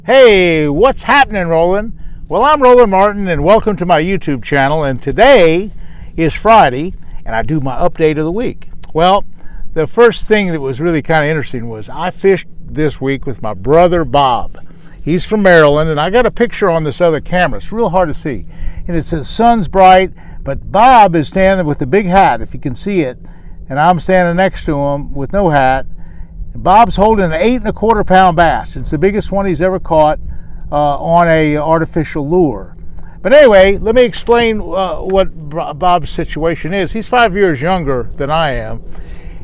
Hey, what's happening, Roland? Well, I'm Roland Martin, and welcome to my YouTube channel. And today is Friday, and I do my update of the week. Well, the first thing that was really kind of interesting was I fished this week with my brother Bob. He's from Maryland, and I got a picture on this other camera. It's real hard to see, and it's the sun's bright, but Bob is standing with the big hat, if you can see it, and I'm standing next to him with no hat. Bob's holding an 8 1/4 pound bass. It's the biggest one he's ever caught on a artificial lure. But anyway, let me explain what Bob's situation is. He's 5 years younger than I am,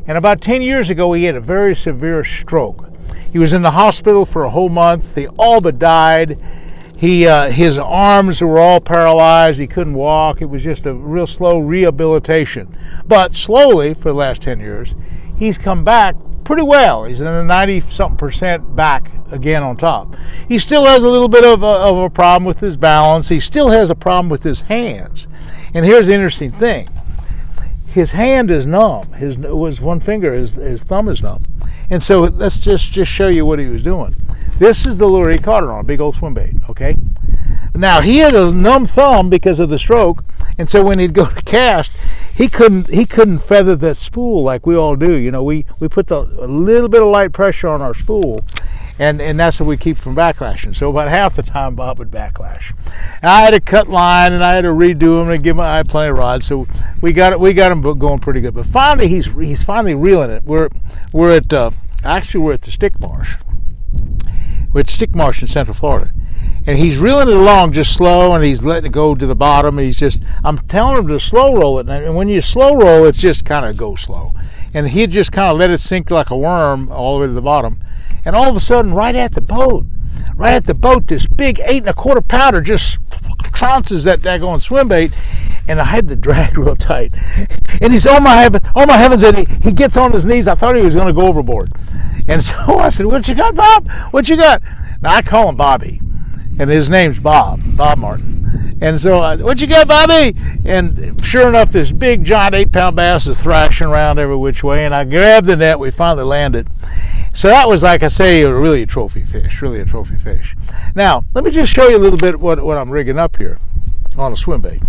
and about 10 years ago he had a very severe stroke. He was in the hospital for a whole month. He all but died. His arms were all paralyzed. He couldn't walk. It was just a real slow rehabilitation. But slowly, for the last 10 years, he's come back pretty well. He's in a 90-something% back again on top. He still has a little bit of a problem with his balance. He still has a problem with his hands. And here's the interesting thing. His hand is numb. His one finger, his thumb is numb. And so let's just show you what he was doing. This is the lure he caught it on, a big old swim bait, okay? Now, he had a numb thumb because of the stroke, and so when he'd go to cast, he couldn't feather that spool like we all do. You know, we put a little bit of light pressure on our spool, and that's what we keep from backlashing. So about half the time Bob would backlash. And I had to cut line, and I had to redo him and give him plenty of rods. So we got him going pretty good. But finally, he's finally reeling it. We're at the Stick Marsh. We're at Stick Marsh in Central Florida. And he's reeling it along just slow, and he's letting it go to the bottom. And I'm telling him to slow roll it. And when you slow roll, it just kind of goes slow. And he'd just kind of let it sink like a worm all the way to the bottom. And all of a sudden, right at the boat, this big 8 1/4 pounder just trounces that daggone swim bait. And I had the drag real tight. And he's, oh my heavens, and he gets on his knees. I thought he was going to go overboard. And so I said, what you got, Bob? What you got? Now, I call him Bobby. And his name's Bob Martin. And so I said, what you got, Bobby? And sure enough, this big, giant 8-pound bass is thrashing around every which way. And I grabbed the net. We finally landed. So that was, like I say, really a trophy fish. Now, let me just show you a little bit what I'm rigging up here on a swim bait.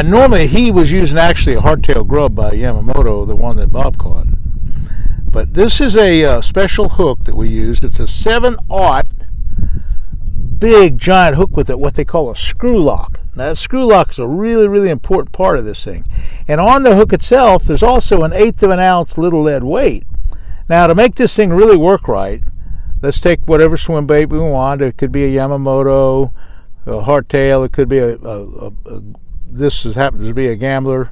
Normally, he was using actually a hardtail grub by Yamamoto, the one that Bob caught. But this is a special hook that we used. It's a 7/0 big giant hook with what they call a screw lock. Now, that screw lock is a really, really important part of this thing. And on the hook itself, there's also an 1/8 of an ounce little lead weight. Now, to make this thing really work right, let's take whatever swim bait we want. It could be a Yamamoto, a hardtail. It could be this happens to be a Gambler,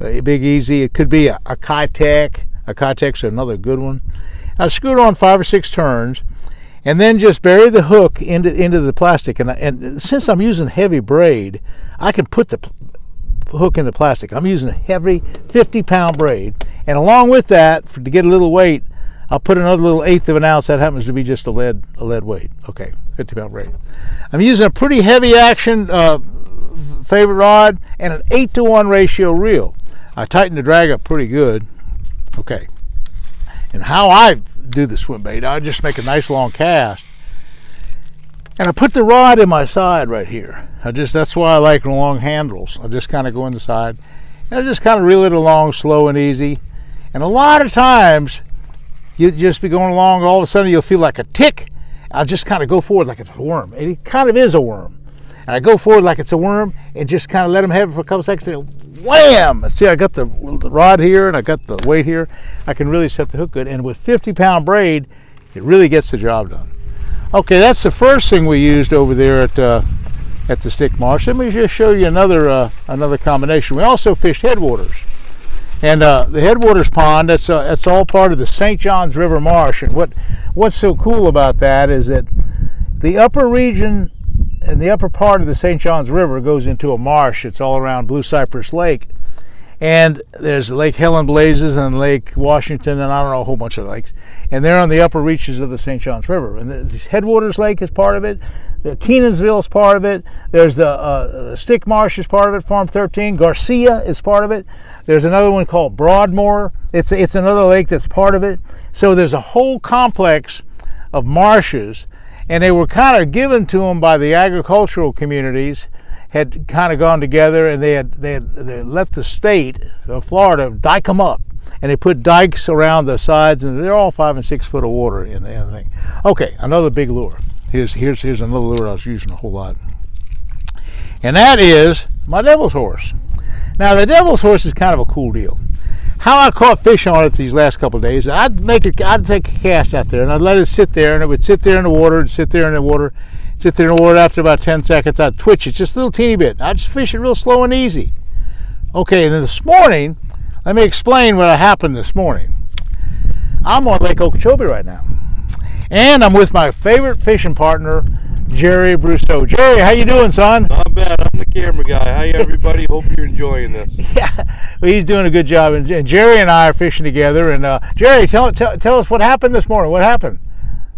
a Big Easy. It could be a Kitech. A Kitech's another good one. I screw it on 5 or 6 turns, and then just bury the hook into the plastic. And since I'm using heavy braid, I can put the hook in the plastic. I'm using a heavy 50-pound braid, and along with that, to get a little weight, I'll put another little 1/8 of an ounce. That happens to be just a lead weight. Okay, 50-pound braid. I'm using a pretty heavy action favorite rod and an 8-to-1 ratio reel. I tighten the drag up pretty good. Okay, and how I do the swim bait, I just make a nice long cast, and I put the rod in my side right here. That's why I like long handles. I just kind of go in the side, and I just kind of reel it along slow and easy. And a lot of times you just be going along, all of a sudden you'll feel like a tick. I'll just kind of go forward like it's a worm, and it kind of is a worm. And I go forward like it's a worm and just kind of let him have it for a couple seconds and wham! See, I got the rod here and I got the weight here. I can really set the hook good. And with 50-pound braid, it really gets the job done. Okay, that's the first thing we used over there at the Stick Marsh. Let me just show you another combination. We also fished Headwaters. And the Headwaters pond, that's all part of the St. Johns River Marsh. And what's so cool about that is that the upper region and the upper part of the St. Johns River goes into a marsh. It's all around Blue Cypress Lake. And there's Lake Helen Blazes and Lake Washington and I don't know, a whole bunch of lakes. And they're on the upper reaches of the St. Johns River. And the Headwaters Lake is part of it. The Kenansville is part of it. There's the Stick Marsh is part of it. Farm 13. Garcia is part of it. There's another one called Broadmoor. It's another lake that's part of it. So there's a whole complex of marshes. and they were kind of given to them by the agricultural communities, had kind of gone together, and they let the state of Florida dike them up, and they put dikes around the sides, and they're all 5 and 6 foot of water in the thing. Okay, another big lure. Here's another lure I was using a whole lot, and that is my devil's horse. Now the devil's horse is kind of a cool deal. How I caught fish on it these last couple of days, I'd take a cast out there and I'd let it sit there, and it would sit there in the water and sit there in the water, sit there in the water. After about 10 seconds, I'd twitch it just a little teeny bit. I'd just fish it real slow and easy. Okay, and then this morning, let me explain what happened this morning. I'm on Lake Okeechobee right now, and I'm with my favorite fishing partner, Gerry Brousseau. Gerry, how you doing, son? Not bad. I'm the camera guy. Hi, everybody. Hope you're enjoying this. Yeah, well, he's doing a good job. And Gerry and I are fishing together. And Gerry, tell us what happened this morning. What happened?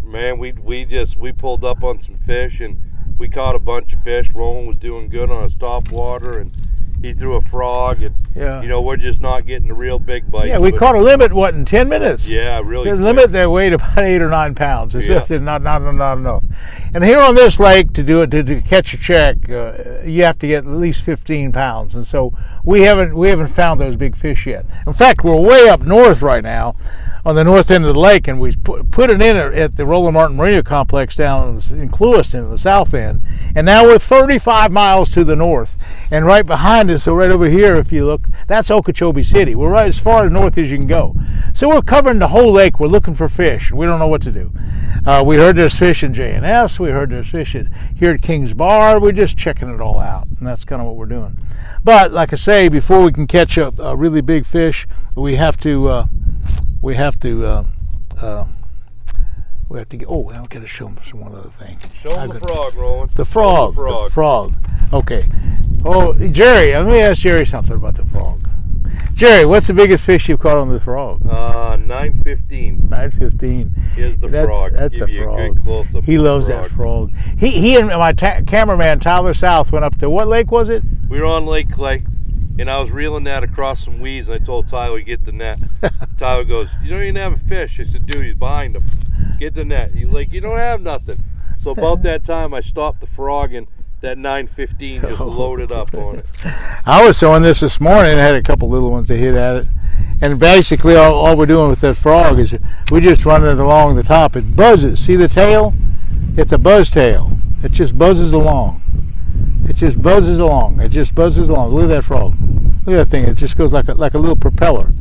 Man, we pulled up on some fish, and we caught a bunch of fish. Roland was doing good on his top water, and he threw a frog, and we're just not getting a real big bite. Yeah, we caught a limit, in 10 minutes? Yeah, really. The limit that weighed about 8 or 9 pounds. It's just not enough. And here on this lake, to catch a check, you have to get at least 15 pounds. And so we haven't found those big fish yet. In fact, we're way up north right now, on the north end of the lake, and we put it in at the Roland Marina Complex down in Clewiston, in the south end. And now we're 35 miles to the north. And right behind us, so right over here, if you look, that's Okeechobee City. We're right as far north as you can go. So we're covering the whole lake. We're looking for fish. We don't know what to do. We heard there's fish in J&S. We heard there's fish here at King's Bar. We're just checking it all out, and that's kind of what we're doing. But like I say, before we can catch a really big fish, we have to get. Oh, I've got to show them one other thing. Show them the frog, Roland. The frog. Okay. Oh, Gerry, let me ask Gerry something about the frog. Gerry, what's the biggest fish you've caught on the frog? 915. 915. Here's the frog. That's Give a you frog. A good close-up. He loves that frog. He and my cameraman Tyler South went up to, what lake was it? We were on Lake Clay, and I was reeling that across some weeds, and I told Tyler, get the net. Tyler goes, you don't even have a fish. I said, dude, he's behind him. Get the net. He's like, you don't have nothing. So about that time, I stopped the frog, and that 915 just loaded up on it. I was throwing this morning. I had a couple little ones that hit at it. And basically all we're doing with that frog is we just run it along the top. It buzzes. See the tail? It's a buzz tail. It just buzzes along. It just buzzes along. It just buzzes along. Look at that frog. Look at that thing. It just goes like a little propeller.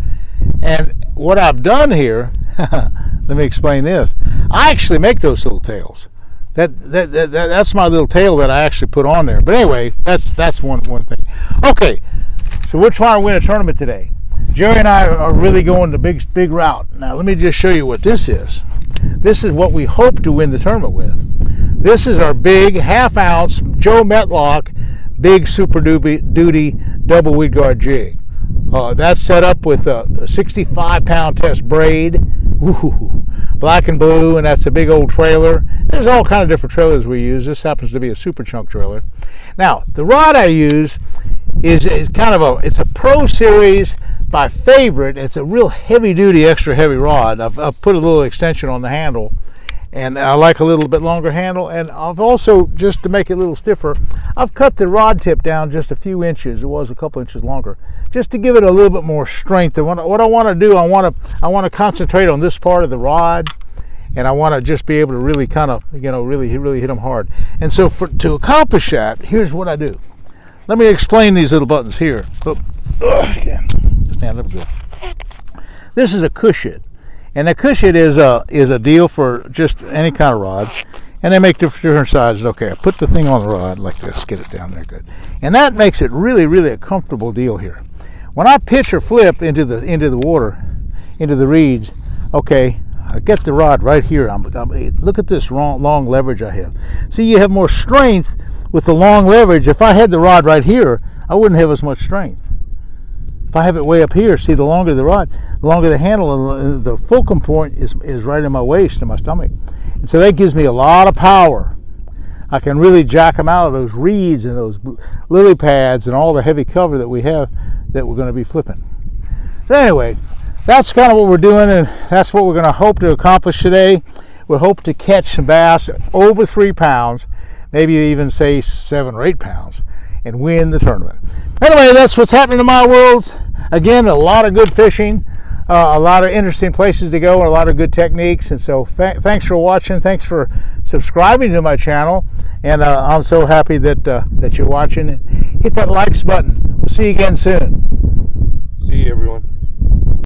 And what I've done here, let me explain this. I actually make those little tails. That's my little tail that I actually put on there. But anyway, that's one thing. Okay, so we're trying to win a tournament today. Gerry and I are really going the big route. Now let me just show you what this is. This is what we hope to win the tournament with. This is our big 1/2 ounce Joe Metlock big Super Duty double weed guard jig. That's set up with a 65 pound test braid. Ooh, black and blue, and that's a big old trailer. There's all kind of different trailers we use. This happens to be a super chunk trailer. Now, the rod I use is kind of it's a Pro Series by Favorite. It's a real heavy duty, extra heavy rod. I've put a little extension on the handle, and I like a little bit longer handle. And I've also, just to make it a little stiffer, I've cut the rod tip down just a few inches. It was a couple inches longer, just to give it a little bit more strength. And what I want to do, I want to concentrate on this part of the rod, and I want to just be able to really kind of, really hit them hard. And so to accomplish that, here's what I do. Let me explain these little buttons here. Stand up good. This is a cushion. And a cushion is a deal for just any kind of rod, and they make different sizes. Okay, I put the thing on the rod like this, get it down there good, and that makes it really a comfortable deal here. When I pitch or flip into the water, into the reeds, okay, I get the rod right here. Look at this long leverage I have. See, you have more strength with the long leverage. If I had the rod right here, I wouldn't have as much strength. If I have it way up here, see, the longer the rod, the longer the handle, and the fulcrum point is right in my waist and my stomach. And so that gives me a lot of power. I can really jack them out of those reeds and those lily pads and all the heavy cover that we have that we're going to be flipping. So anyway, that's kind of what we're doing, and that's what we're going to hope to accomplish today. we hope to catch some bass over 3 pounds, maybe even say 7 or 8 pounds, and win the tournament. Anyway, that's what's happening in my world. Again, a lot of good fishing, a lot of interesting places to go, and a lot of good techniques. And so thanks for watching. Thanks for subscribing to my channel. And I'm so happy that you're watching. Hit that likes button. We'll see you again soon. See you, everyone.